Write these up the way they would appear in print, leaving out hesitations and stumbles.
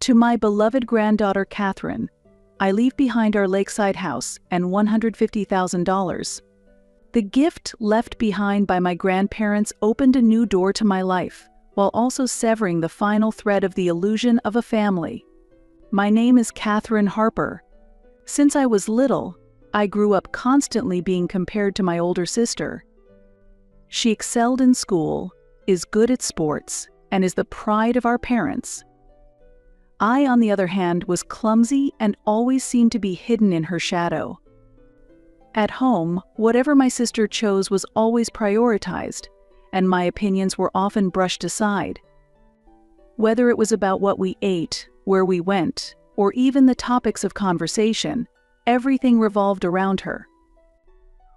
To my beloved granddaughter Catherine, I leave behind our lakeside house and $150,000. The gift left behind by my grandparents opened a new door to my life, while also severing the final thread of the illusion of a family. My name is Catherine Harper. Since I was little, I grew up constantly being compared to my older sister. She excelled in school, is good at sports, and is the pride of our parents. I, on the other hand, was clumsy and always seemed to be hidden in her shadow. At home, whatever my sister chose was always prioritized, and my opinions were often brushed aside. Whether it was about what we ate, where we went, or even the topics of conversation, everything revolved around her.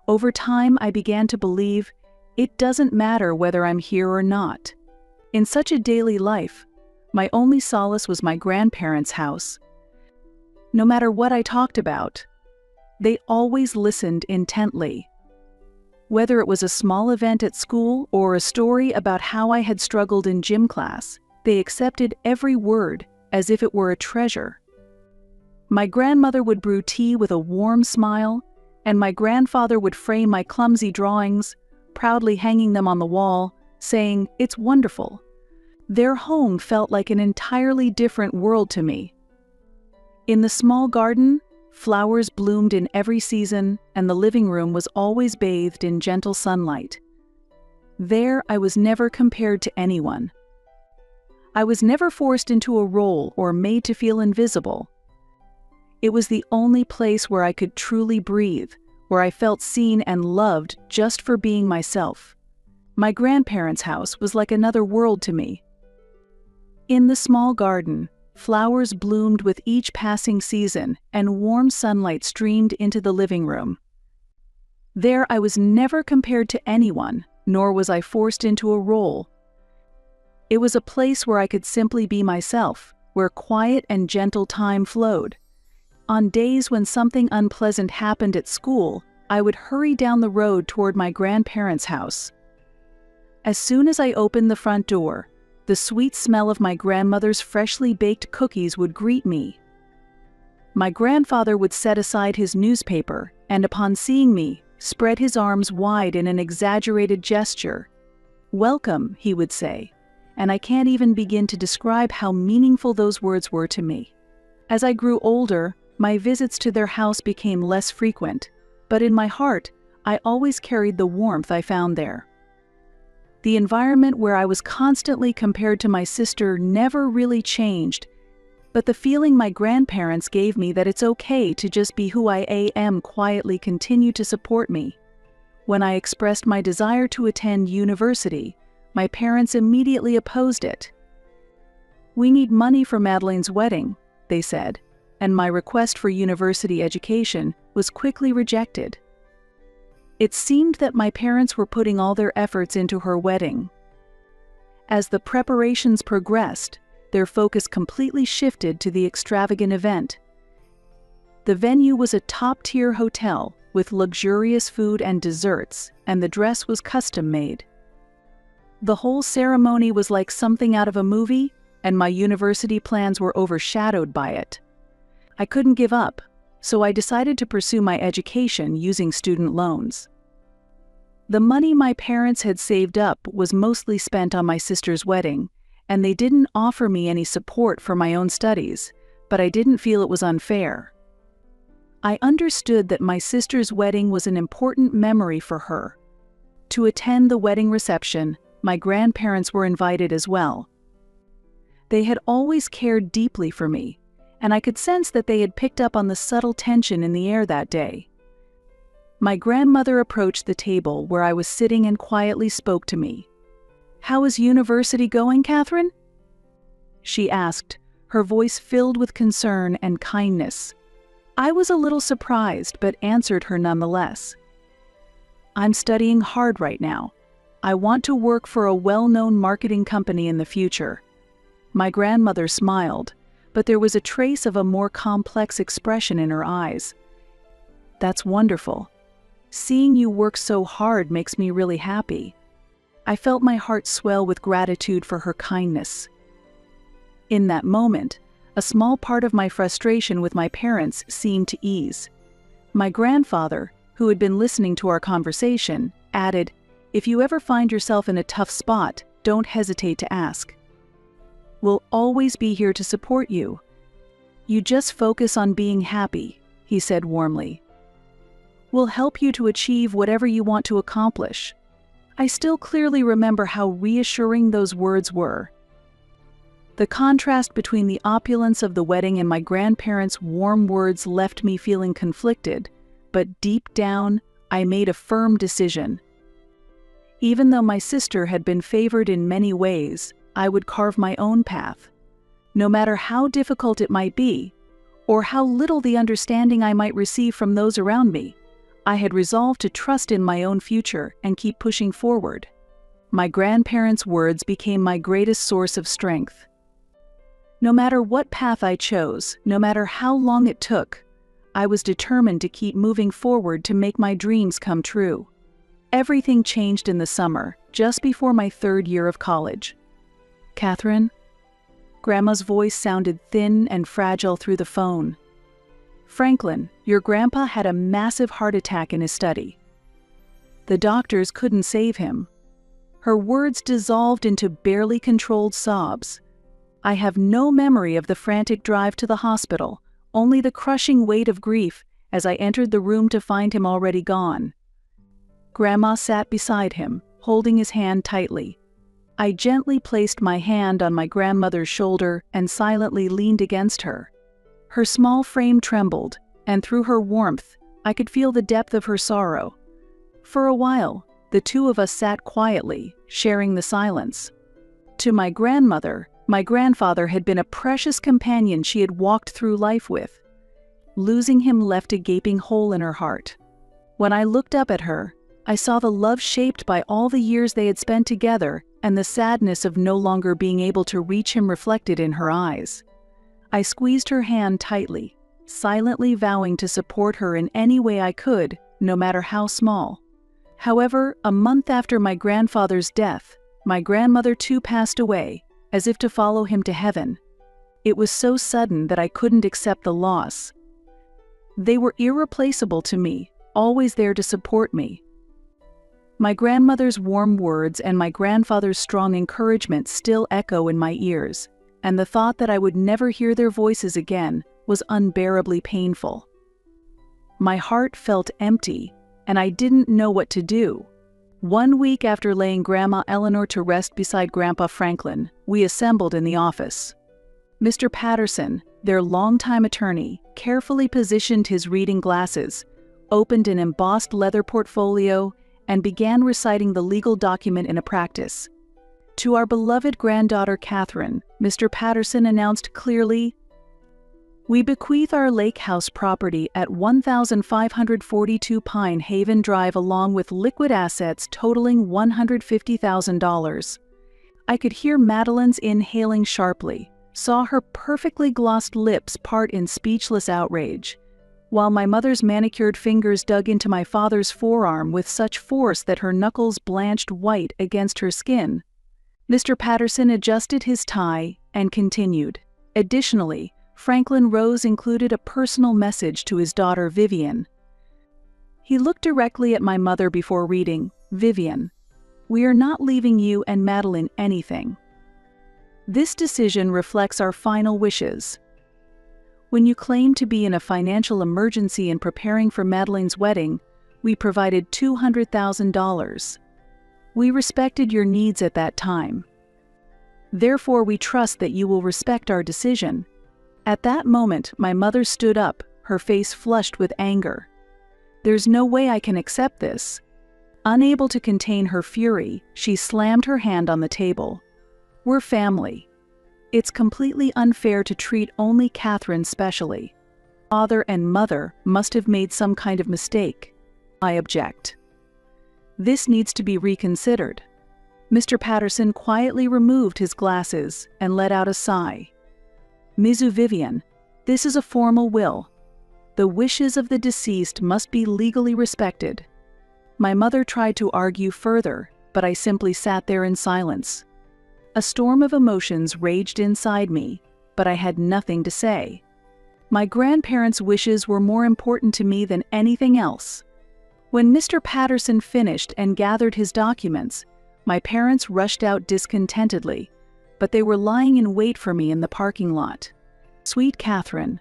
Over time, I began to believe it doesn't matter whether I'm here or not. In such a daily life, my only solace was my grandparents' house. No matter what I talked about, they always listened intently. Whether it was a small event at school or a story about how I had struggled in gym class, they accepted every word as if it were a treasure. My grandmother would brew tea with a warm smile, and my grandfather would frame my clumsy drawings, proudly hanging them on the wall, saying, "It's wonderful." Their home felt like an entirely different world to me. In the small garden, flowers bloomed in every season, and the living room was always bathed in gentle sunlight. There, I was never compared to anyone. I was never forced into a role or made to feel invisible. It was the only place where I could truly breathe, where I felt seen and loved just for being myself. My grandparents' house was like another world to me. In the small garden, flowers bloomed with each passing season, and warm sunlight streamed into the living room. There I was never compared to anyone, nor was I forced into a role. It was a place where I could simply be myself, where quiet and gentle time flowed. On days when something unpleasant happened at school, I would hurry down the road toward my grandparents' house. As soon as I opened the front door, the sweet smell of my grandmother's freshly baked cookies would greet me. My grandfather would set aside his newspaper and, upon seeing me, spread his arms wide in an exaggerated gesture. "Welcome," he would say, and I can't even begin to describe how meaningful those words were to me. As I grew older, my visits to their house became less frequent, but in my heart, I always carried the warmth I found there. The environment where I was constantly compared to my sister never really changed, but the feeling my grandparents gave me that it's okay to just be who I am quietly continued to support me. When I expressed my desire to attend university, my parents immediately opposed it. "We need money for Madeleine's wedding," they said, and my request for university education was quickly rejected. It seemed that my parents were putting all their efforts into her wedding. As the preparations progressed, their focus completely shifted to the extravagant event. The venue was a top-tier hotel with luxurious food and desserts, and the dress was custom-made. The whole ceremony was like something out of a movie, and my university plans were overshadowed by it. I couldn't give up, so I decided to pursue my education using student loans. The money my parents had saved up was mostly spent on my sister's wedding, and they didn't offer me any support for my own studies, but I didn't feel it was unfair. I understood that my sister's wedding was an important memory for her. To attend the wedding reception, my grandparents were invited as well. They had always cared deeply for me, and I could sense that they had picked up on the subtle tension in the air that day. My grandmother approached the table where I was sitting and quietly spoke to me. "How is university going, Catherine?" she asked, her voice filled with concern and kindness. I was a little surprised, but answered her nonetheless. "I'm studying hard right now. I want to work for a well-known marketing company in the future." My grandmother smiled, but there was a trace of a more complex expression in her eyes. "That's wonderful. Seeing you work so hard makes me really happy." I felt my heart swell with gratitude for her kindness. In that moment, a small part of my frustration with my parents seemed to ease. My grandfather, who had been listening to our conversation, added, "If you ever find yourself in a tough spot, don't hesitate to ask. We'll always be here to support you. You just focus on being happy," he said warmly. "We'll help you to achieve whatever you want to accomplish." I still clearly remember how reassuring those words were. The contrast between the opulence of the wedding and my grandparents' warm words left me feeling conflicted, but deep down, I made a firm decision. Even though my sister had been favored in many ways, I would carve my own path. No matter how difficult it might be, or how little the understanding I might receive from those around me, I had resolved to trust in my own future and keep pushing forward. My grandparents' words became my greatest source of strength. No matter what path I chose, no matter how long it took, I was determined to keep moving forward to make my dreams come true. Everything changed in the summer, just before my 3rd year of college. "Catherine?" Grandma's voice sounded thin and fragile through the phone. "Franklin, your grandpa had a massive heart attack in his study. The doctors couldn't save him." Her words dissolved into barely controlled sobs. I have no memory of the frantic drive to the hospital, only the crushing weight of grief as I entered the room to find him already gone. Grandma sat beside him, holding his hand tightly. I gently placed my hand on my grandmother's shoulder and silently leaned against her. Her small frame trembled, and through her warmth, I could feel the depth of her sorrow. For a while, the two of us sat quietly, sharing the silence. To my grandmother, my grandfather had been a precious companion she had walked through life with. Losing him left a gaping hole in her heart. When I looked up at her, I saw the love shaped by all the years they had spent together and the sadness of no longer being able to reach him reflected in her eyes. I squeezed her hand tightly, silently vowing to support her in any way I could, no matter how small. However, a month after my grandfather's death, my grandmother too passed away, as if to follow him to heaven. It was so sudden that I couldn't accept the loss. They were irreplaceable to me, always there to support me. My grandmother's warm words and my grandfather's strong encouragement still echo in my ears, and the thought that I would never hear their voices again was unbearably painful. My heart felt empty, and I didn't know what to do. 1 week after laying Grandma Eleanor to rest beside Grandpa Franklin, we assembled in the office. Mr. Patterson, their longtime attorney, carefully positioned his reading glasses, opened an embossed leather portfolio, and began reciting the legal document in a practice. To our beloved granddaughter Catherine, Mr. Patterson announced clearly, "We bequeath our lake house property at 1542 Pine Haven Drive along with liquid assets totaling $150,000. I could hear Madeline's inhaling sharply, saw her perfectly glossed lips part in speechless outrage, while my mother's manicured fingers dug into my father's forearm with such force that her knuckles blanched white against her skin. Mr. Patterson adjusted his tie and continued. Additionally, Franklin Rose included a personal message to his daughter Vivian. He looked directly at my mother before reading, "Vivian, we are not leaving you and Madeline anything. This decision reflects our final wishes. When you claimed to be in a financial emergency in preparing for Madeline's wedding, we provided $200,000. We respected your needs at that time. Therefore, we trust that you will respect our decision." At that moment, my mother stood up, her face flushed with anger. "There's no way I can accept this." Unable to contain her fury, she slammed her hand on the table. "We're family. It's completely unfair to treat only Catherine specially. Father and mother must have made some kind of mistake. I object. This needs to be reconsidered." Mr. Patterson quietly removed his glasses and let out a sigh. "Ms. Vivian, this is a formal will. The wishes of the deceased must be legally respected." My mother tried to argue further, but I simply sat there in silence. A storm of emotions raged inside me, but I had nothing to say. My grandparents' wishes were more important to me than anything else. When Mr. Patterson finished and gathered his documents, my parents rushed out discontentedly, but they were lying in wait for me in the parking lot. "Sweet Catherine,"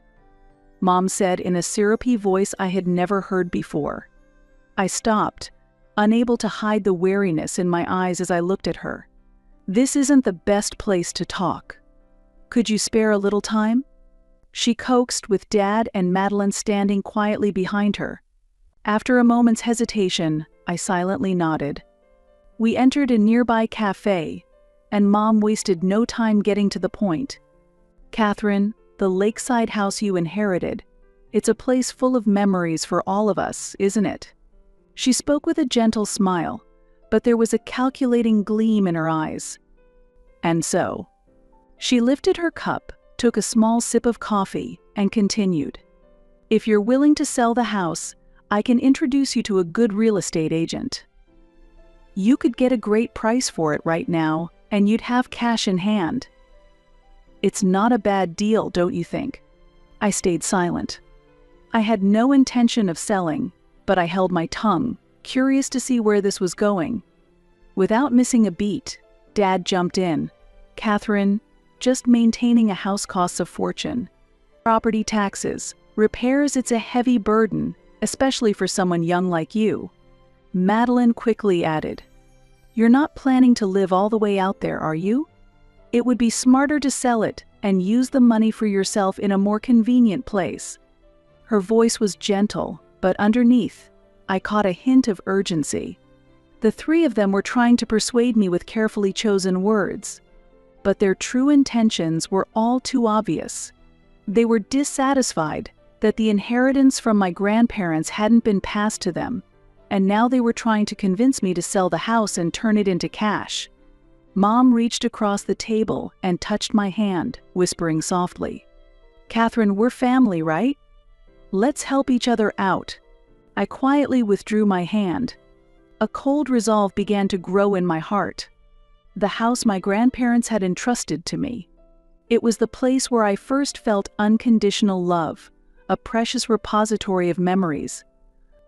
Mom said in a syrupy voice I had never heard before. I stopped, unable to hide the wariness in my eyes as I looked at her. "This isn't the best place to talk. Could you spare a little time?" She coaxed, with Dad and Madeline standing quietly behind her. After a moment's hesitation, I silently nodded. We entered a nearby cafe, and Mom wasted no time getting to the point. "Catherine, the lakeside house you inherited, it's a place full of memories for all of us, isn't it?" She spoke with a gentle smile, but there was a calculating gleam in her eyes. And so, she lifted her cup, took a small sip of coffee, and continued. "If you're willing to sell the house, I can introduce you to a good real estate agent. You could get a great price for it right now, and you'd have cash in hand. It's not a bad deal, don't you think?" I stayed silent. I had no intention of selling, but I held my tongue, curious to see where this was going. Without missing a beat, Dad jumped in. "Catherine, just maintaining a house costs a fortune. Property taxes, repairs, it's a heavy burden, especially for someone young like you." Madeline quickly added, "You're not planning to live all the way out there, are you? It would be smarter to sell it and use the money for yourself in a more convenient place." Her voice was gentle, but underneath, I caught a hint of urgency. The three of them were trying to persuade me with carefully chosen words, but their true intentions were all too obvious. They were dissatisfied that the inheritance from my grandparents hadn't been passed to them, and now they were trying to convince me to sell the house and turn it into cash. Mom reached across the table and touched my hand, whispering softly, "Catherine, we're family, right? Let's help each other out." I quietly withdrew my hand. A cold resolve began to grow in my heart. The house my grandparents had entrusted to me. It was the place where I first felt unconditional love, a precious repository of memories.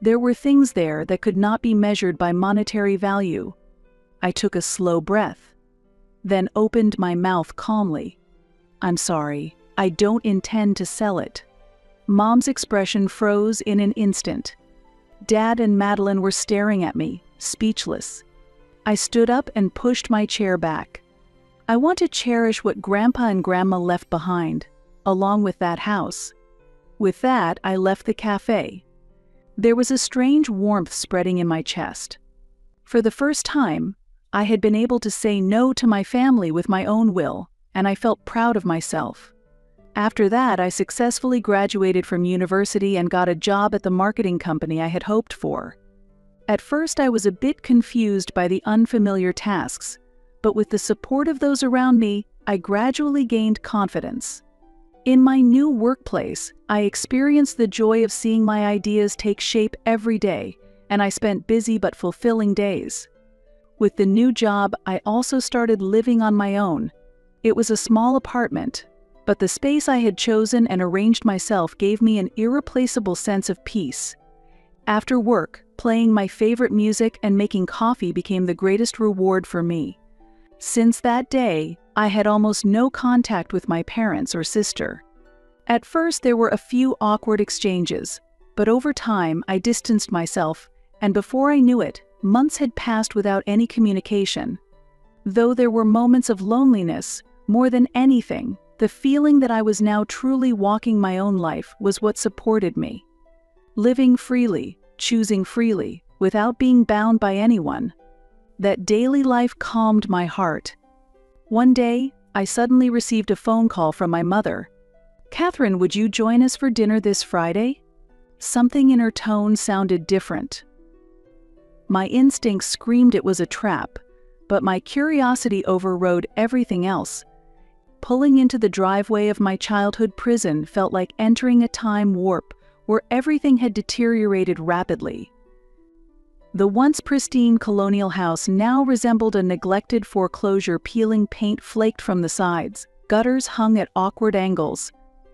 There were things there that could not be measured by monetary value. I took a slow breath, then opened my mouth calmly. "I'm sorry, I don't intend to sell it." Mom's expression froze in an instant. Dad and Madeline were staring at me, speechless. I stood up and pushed my chair back. "I want to cherish what Grandpa and Grandma left behind, along with that house." With that, I left the cafe. There was a strange warmth spreading in my chest. For the first time, I had been able to say no to my family with my own will, and I felt proud of myself. After that, I successfully graduated from university and got a job at the marketing company I had hoped for. At first, I was a bit confused by the unfamiliar tasks, but with the support of those around me, I gradually gained confidence. In my new workplace, I experienced the joy of seeing my ideas take shape every day, and I spent busy but fulfilling days. With the new job, I also started living on my own. It was a small apartment, but the space I had chosen and arranged myself gave me an irreplaceable sense of peace. After work, playing my favorite music and making coffee became the greatest reward for me. Since that day, I had almost no contact with my parents or sister. At first, there were a few awkward exchanges, but over time, I distanced myself, and before I knew it, months had passed without any communication. Though there were moments of loneliness, more than anything, the feeling that I was now truly walking my own life was what supported me. Living freely, choosing freely, without being bound by anyone. That daily life calmed my heart. One day, I suddenly received a phone call from my mother. "Catherine, would you join us for dinner this Friday?" Something in her tone sounded different. My instincts screamed it was a trap, but my curiosity overrode everything else. Pulling into the driveway of my childhood prison felt like entering a time warp where everything had deteriorated rapidly. The once pristine colonial house now resembled a neglected foreclosure, peeling paint flaked from the sides, gutters hung at awkward angles,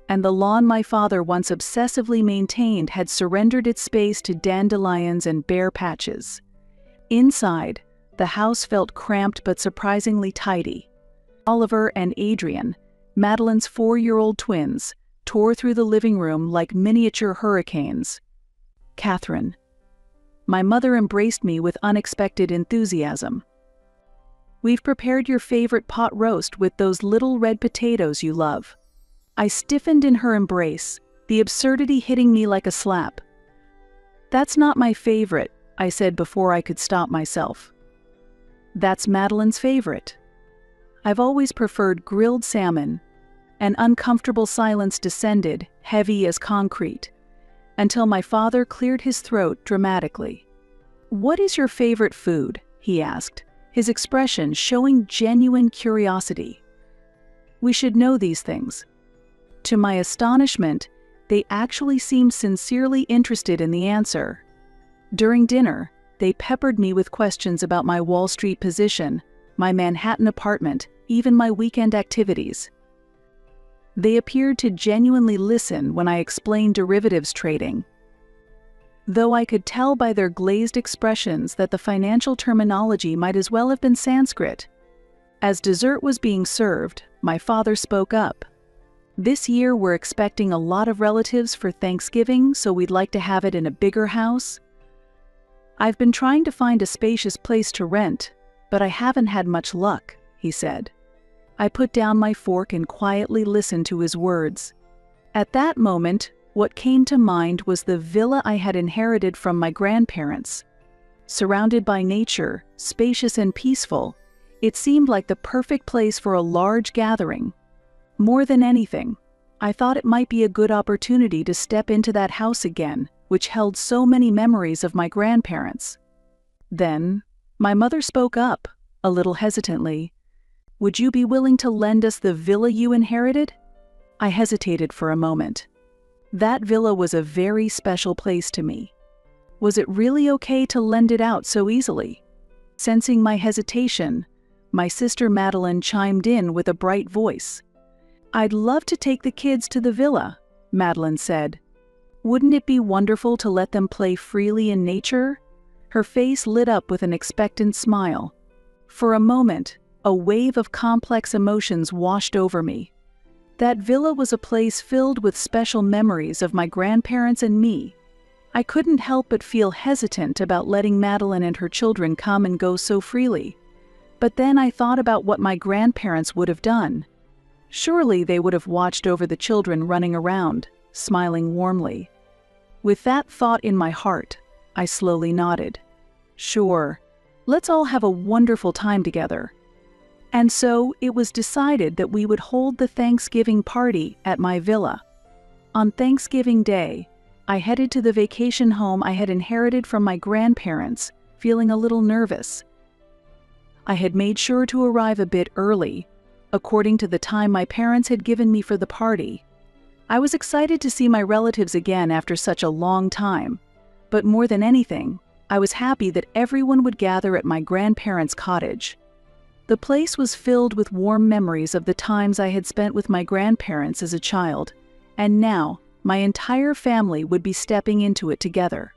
and the lawn my father once obsessively maintained had surrendered its space to dandelions and bare patches. Inside, the house felt cramped but surprisingly tidy. Oliver and Adrian, Madeline's 4-year-old twins, tore through the living room like miniature hurricanes. Catherine. My mother embraced me with unexpected enthusiasm. We've prepared your favorite pot roast with those little red potatoes you love. I stiffened in her embrace, the absurdity hitting me like a slap. That's not my favorite, I said before I could stop myself. That's Madeline's favorite. I've always preferred grilled salmon. An uncomfortable silence descended, heavy as concrete, until my father cleared his throat dramatically. What is your favorite food? He asked, his expression showing genuine curiosity. We should know these things. To my astonishment, they actually seemed sincerely interested in the answer. During dinner, they peppered me with questions about my Wall Street position, my Manhattan apartment, even my weekend activities. They appeared to genuinely listen when I explained derivatives trading. Though I could tell by their glazed expressions that the financial terminology might as well have been Sanskrit. As dessert was being served, my father spoke up. This year we're expecting a lot of relatives for Thanksgiving, so we'd like to have it in a bigger house. I've been trying to find a spacious place to rent, but I haven't had much luck, he said. I put down my fork and quietly listened to his words. At that moment, what came to mind was the villa I had inherited from my grandparents. Surrounded by nature, spacious and peaceful, it seemed like the perfect place for a large gathering. More than anything, I thought it might be a good opportunity to step into that house again, which held so many memories of my grandparents. Then, my mother spoke up, a little hesitantly. Would you be willing to lend us the villa you inherited? I hesitated for a moment. That villa was a very special place to me. Was it really okay to lend it out so easily? Sensing my hesitation, my sister Madeline chimed in with a bright voice. I'd love to take the kids to the villa, Madeline said. Wouldn't it be wonderful to let them play freely in nature? Her face lit up with an expectant smile. For a moment, a wave of complex emotions washed over me. That villa was a place filled with special memories of my grandparents and me. I couldn't help but feel hesitant about letting Madeline and her children come and go so freely. But then I thought about what my grandparents would have done. Surely they would have watched over the children running around, smiling warmly. With that thought in my heart, I slowly nodded. Sure, let's all have a wonderful time together. And so it was decided that we would hold the Thanksgiving party at my villa. On Thanksgiving Day, I headed to the vacation home I had inherited from my grandparents, feeling a little nervous. I had made sure to arrive a bit early, according to the time my parents had given me for the party. I was excited to see my relatives again after such a long time, but more than anything, I was happy that everyone would gather at my grandparents' cottage. The place was filled with warm memories of the times I had spent with my grandparents as a child, and now my entire family would be stepping into it together.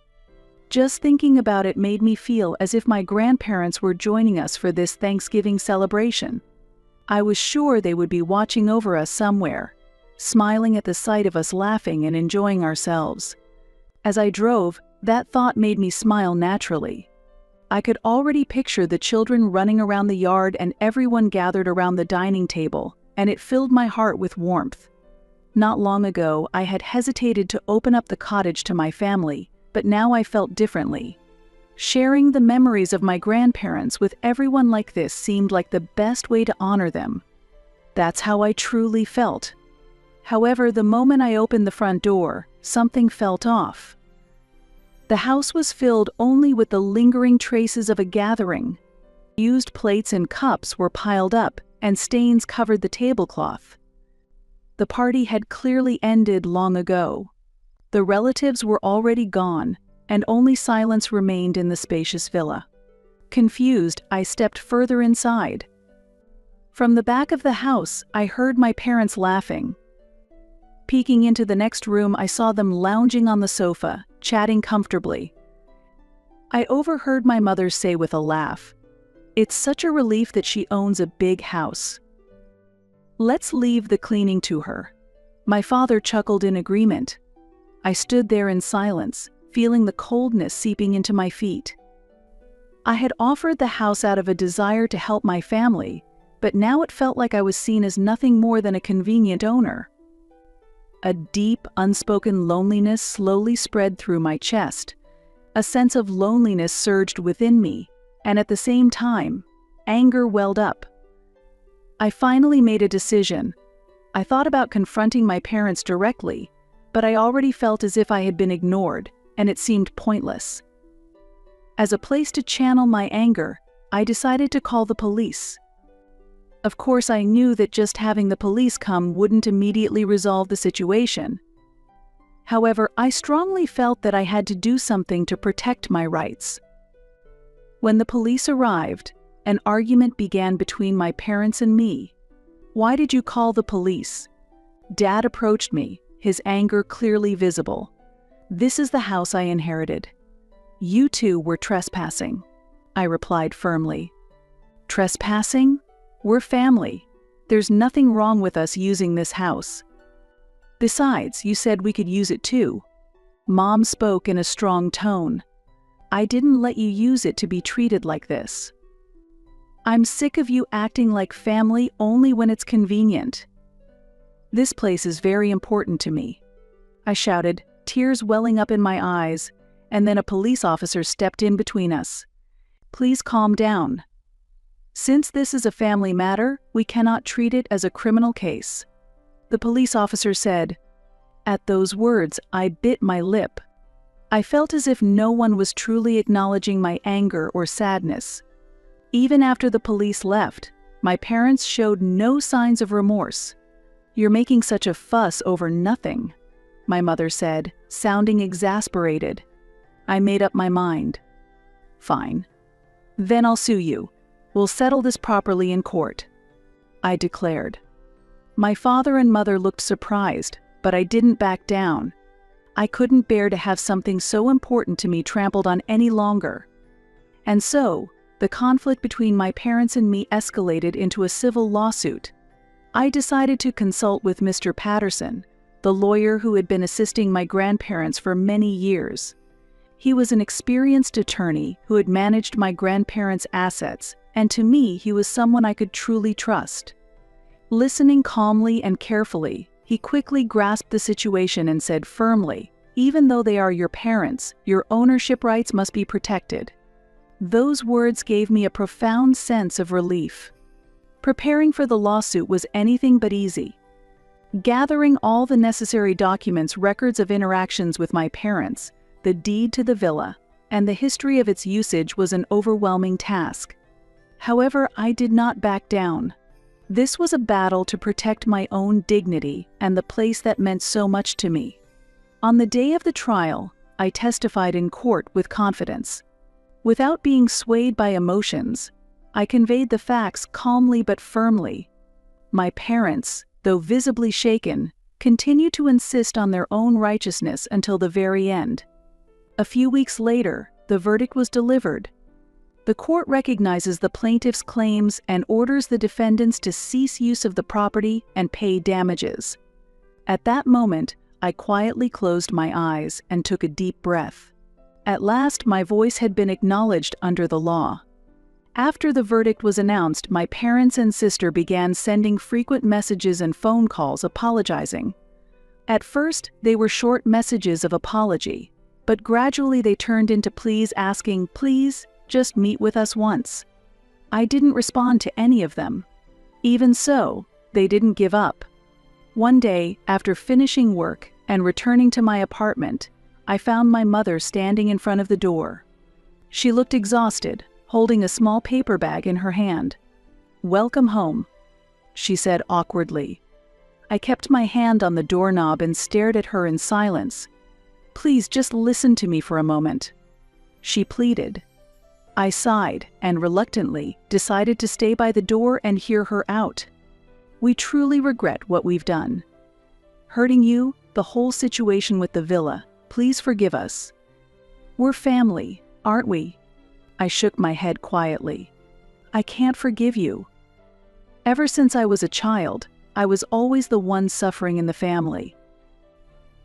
Just thinking about it made me feel as if my grandparents were joining us for this Thanksgiving celebration. I was sure they would be watching over us somewhere, smiling at the sight of us laughing and enjoying ourselves. As I drove, that thought made me smile naturally. I could already picture the children running around the yard and everyone gathered around the dining table, and it filled my heart with warmth. Not long ago, I had hesitated to open up the cottage to my family, but now I felt differently. Sharing the memories of my grandparents with everyone like this seemed like the best way to honor them. That's how I truly felt. However, the moment I opened the front door, something felt off. The house was filled only with the lingering traces of a gathering. Used plates and cups were piled up, and stains covered the tablecloth. The party had clearly ended long ago. The relatives were already gone, and only silence remained in the spacious villa. Confused, I stepped further inside. From the back of the house, I heard my parents laughing. Peeking into the next room, I saw them lounging on the sofa, chatting comfortably. I overheard my mother say with a laugh, "It's such a relief that she owns a big house. Let's leave the cleaning to her." My father chuckled in agreement. I stood there in silence, feeling the coldness seeping into my feet. I had offered the house out of a desire to help my family, but now it felt like I was seen as nothing more than a convenient owner. A deep, unspoken loneliness slowly spread through my chest. A sense of loneliness surged within me, and at the same time, anger welled up. I finally made a decision. I thought about confronting my parents directly, but I already felt as if I had been ignored, and it seemed pointless. As a place to channel my anger, I decided to call the police. Of course, I knew that just having the police come wouldn't immediately resolve the situation. However, I strongly felt that I had to do something to protect my rights. When the police arrived, an argument began between my parents and me. "Why did you call the police?" Dad approached me, his anger clearly visible. "This is the house I inherited. You two were trespassing," I replied firmly. "Trespassing? We're family. There's nothing wrong with us using this house. Besides, you said we could use it too." Mom spoke in a strong tone. "I didn't let you use it to be treated like this. I'm sick of you acting like family only when it's convenient. This place is very important to me," I shouted, tears welling up in my eyes, and then a police officer stepped in between us. "Please calm down. Since this is a family matter, we cannot treat it as a criminal case," the police officer said. At those words, I bit my lip. I felt as if no one was truly acknowledging my anger or sadness. Even after the police left, my parents showed no signs of remorse. "You're making such a fuss over nothing," my mother said, sounding exasperated. I made up my mind. "Fine. Then I'll sue you. We'll settle this properly in court," I declared. My father and mother looked surprised, but I didn't back down. I couldn't bear to have something so important to me trampled on any longer. And so, the conflict between my parents and me escalated into a civil lawsuit. I decided to consult with Mr. Patterson, the lawyer who had been assisting my grandparents for many years. He was an experienced attorney who had managed my grandparents' assets, and to me, he was someone I could truly trust. Listening calmly and carefully, he quickly grasped the situation and said firmly, "Even though they are your parents, your ownership rights must be protected." Those words gave me a profound sense of relief. Preparing for the lawsuit was anything but easy. Gathering all the necessary documents, records of interactions with my parents, the deed to the villa, and the history of its usage was an overwhelming task. However, I did not back down. This was a battle to protect my own dignity and the place that meant so much to me. On the day of the trial, I testified in court with confidence. Without being swayed by emotions, I conveyed the facts calmly but firmly. My parents, though visibly shaken, continued to insist on their own righteousness until the very end. A few weeks later, the verdict was delivered. The court recognizes the plaintiff's claims and orders the defendants to cease use of the property and pay damages. At that moment, I quietly closed my eyes and took a deep breath. At last, my voice had been acknowledged under the law. After the verdict was announced, my parents and sister began sending frequent messages and phone calls apologizing. At first, they were short messages of apology, but gradually they turned into pleas asking, "Please, just meet with us once." I didn't respond to any of them. Even so, they didn't give up. One day, after finishing work and returning to my apartment, I found my mother standing in front of the door. She looked exhausted, holding a small paper bag in her hand. "Welcome home," she said awkwardly. I kept my hand on the doorknob and stared at her in silence. "Please just listen to me for a moment," she pleaded. I sighed and reluctantly decided to stay by the door and hear her out. We truly regret what we've done. Hurting you, the whole situation with the villa. Please forgive us. We're family, aren't we? I shook my head quietly. I can't forgive you. Ever since I was a child, I was always the one suffering in the family.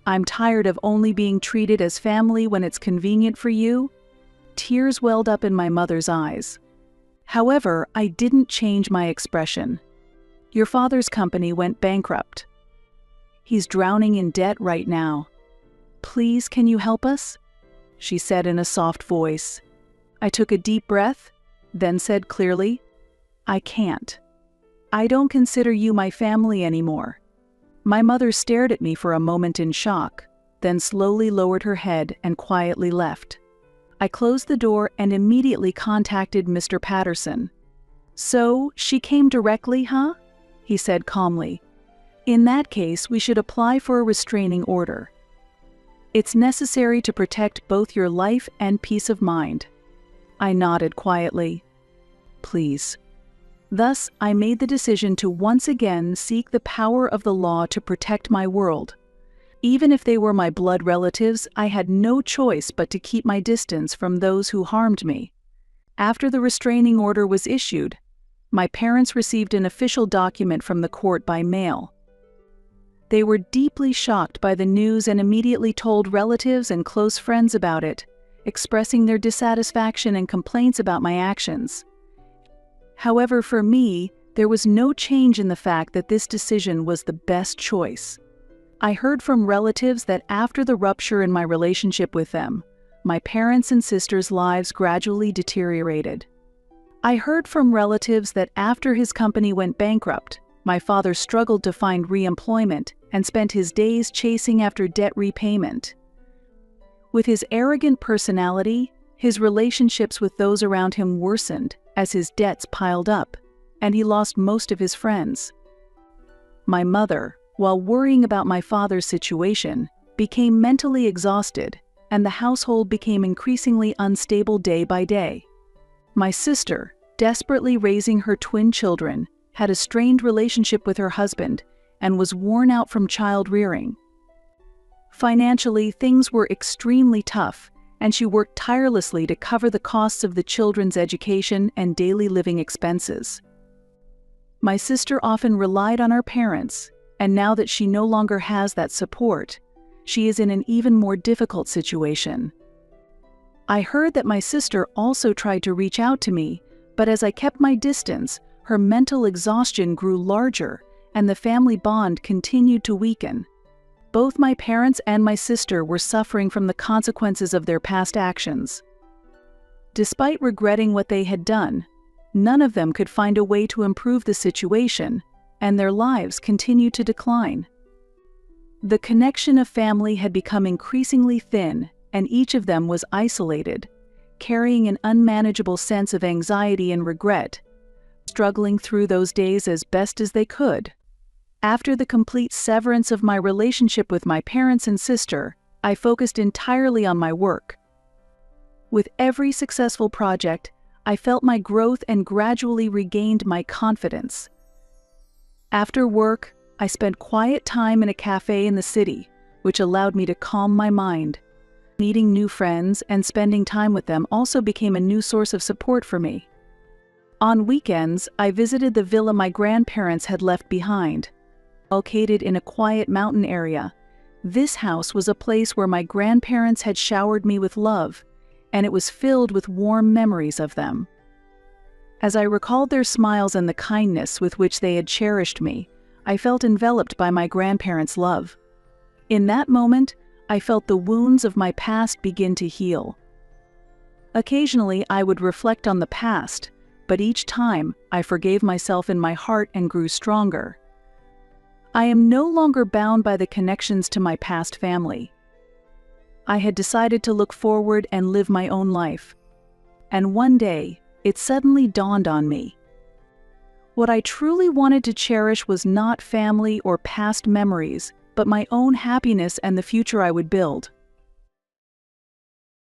I'm tired of only being treated as family when it's convenient for you. Tears welled up in my mother's eyes. However, I didn't change my expression. Your father's company went bankrupt. He's drowning in debt right now. Please, can you help us? She said in a soft voice. I took a deep breath, then said clearly, I can't. I don't consider you my family anymore. My mother stared at me for a moment in shock, then slowly lowered her head and quietly left. I closed the door and immediately contacted Mr. Patterson. So, she came directly, huh? He said calmly. In that case, we should apply for a restraining order. It's necessary to protect both your life and peace of mind. I nodded quietly. Please. Thus, I made the decision to once again seek the power of the law to protect my world. Even if they were my blood relatives, I had no choice but to keep my distance from those who harmed me. After the restraining order was issued, my parents received an official document from the court by mail. They were deeply shocked by the news and immediately told relatives and close friends about it, expressing their dissatisfaction and complaints about my actions. However, for me, there was no change in the fact that this decision was the best choice. I heard from relatives that after the rupture in my relationship with them, my parents' and sisters' lives gradually deteriorated. I heard from relatives that after his company went bankrupt, my father struggled to find re-employment and spent his days chasing after debt repayment. With his arrogant personality, his relationships with those around him worsened as his debts piled up, and he lost most of his friends. My mother, while worrying about my father's situation, became mentally exhausted, and the household became increasingly unstable day by day. My sister, desperately raising her twin children, had a strained relationship with her husband and was worn out from child rearing. Financially, things were extremely tough, and she worked tirelessly to cover the costs of the children's education and daily living expenses. My sister often relied on our parents, and now that she no longer has that support, she is in an even more difficult situation. I heard that my sister also tried to reach out to me, but as I kept my distance, her mental exhaustion grew larger, and the family bond continued to weaken. Both my parents and my sister were suffering from the consequences of their past actions. Despite regretting what they had done, none of them could find a way to improve the situation, and their lives continued to decline. The connection of family had become increasingly thin, and each of them was isolated, carrying an unmanageable sense of anxiety and regret, struggling through those days as best as they could. After the complete severance of my relationship with my parents and sister, I focused entirely on my work. With every successful project, I felt my growth and gradually regained my confidence. After work, I spent quiet time in a cafe in the city, which allowed me to calm my mind. Meeting new friends and spending time with them also became a new source of support for me. On weekends, I visited the villa my grandparents had left behind. Located in a quiet mountain area, this house was a place where my grandparents had showered me with love, and it was filled with warm memories of them. As I recalled their smiles and the kindness with which they had cherished me, I felt enveloped by my grandparents' love. In that moment, I felt the wounds of my past begin to heal. Occasionally, I would reflect on the past, but each time, I forgave myself in my heart and grew stronger. I am no longer bound by the connections to my past family. I had decided to look forward and live my own life. And one day, it suddenly dawned on me. What I truly wanted to cherish was not family or past memories, but my own happiness and the future I would build.